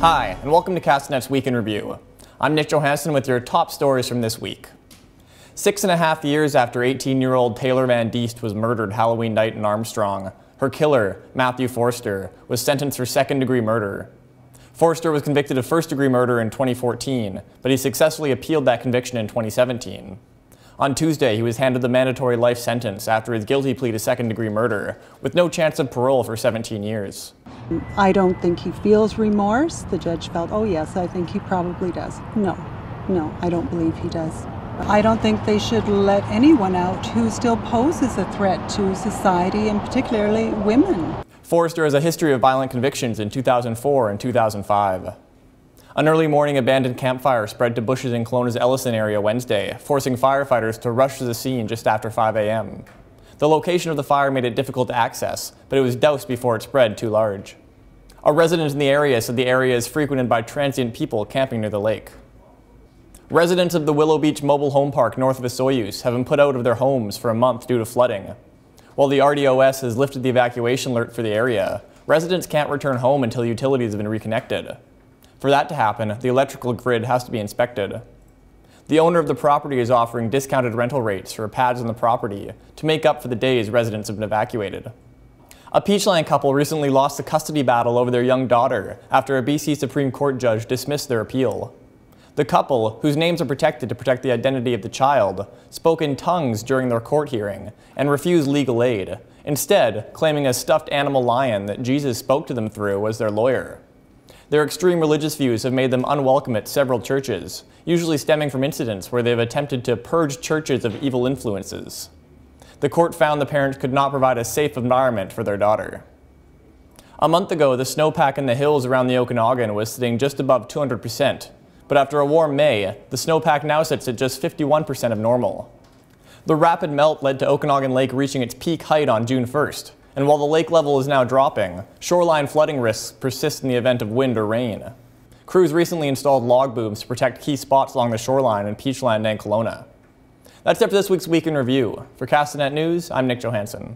Hi, and welcome to Castanet's Week in Review. I'm Nich Johansen with your top stories from this week. 6.5 years after 18-year-old Taylor Van Diest was murdered Halloween night in Armstrong, her killer, Matthew Forster, was sentenced for second-degree murder. Forster was convicted of first-degree murder in 2014, but he successfully appealed that conviction in 2017. On Tuesday, he was handed the mandatory life sentence after his guilty plea to second-degree murder, with no chance of parole for 17 years. I don't think he feels remorse. The judge felt, oh yes, I think he probably does. No, I don't believe he does. I don't think they should let anyone out who still poses a threat to society, and particularly women. Forster has a history of violent convictions in 2004 and 2005. An early morning abandoned campfire spread to bushes in Kelowna's Ellison area Wednesday, forcing firefighters to rush to the scene just after 5 a.m. The location of the fire made it difficult to access, but it was doused before it spread too large. A resident in the area said the area is frequented by transient people camping near the lake. Residents of the Willow Beach Mobile Home Park north of Osoyoos have been put out of their homes for a month due to flooding. While the RDOS has lifted the evacuation alert for the area, residents can't return home until utilities have been reconnected. For that to happen, the electrical grid has to be inspected. The owner of the property is offering discounted rental rates for pads on the property to make up for the days residents have been evacuated. A Peachland couple recently lost a custody battle over their young daughter after a BC Supreme Court judge dismissed their appeal. The couple, whose names are protected to protect the identity of the child, spoke in tongues during their court hearing and refused legal aid, instead claiming a stuffed animal lion that Jesus spoke to them through was their lawyer. Their extreme religious views have made them unwelcome at several churches, usually stemming from incidents where they have attempted to purge churches of evil influences. The court found the parents could not provide a safe environment for their daughter. A month ago, the snowpack in the hills around the Okanagan was sitting just above 200%, but after a warm May, the snowpack now sits at just 51% of normal. The rapid melt led to Okanagan Lake reaching its peak height on June 1st, and while the lake level is now dropping, shoreline flooding risks persist in the event of wind or rain. Crews recently installed log booms to protect key spots along the shoreline in Peachland and Kelowna. That's it for this week's Week in Review. For Castanet News, I'm Nich Johansen.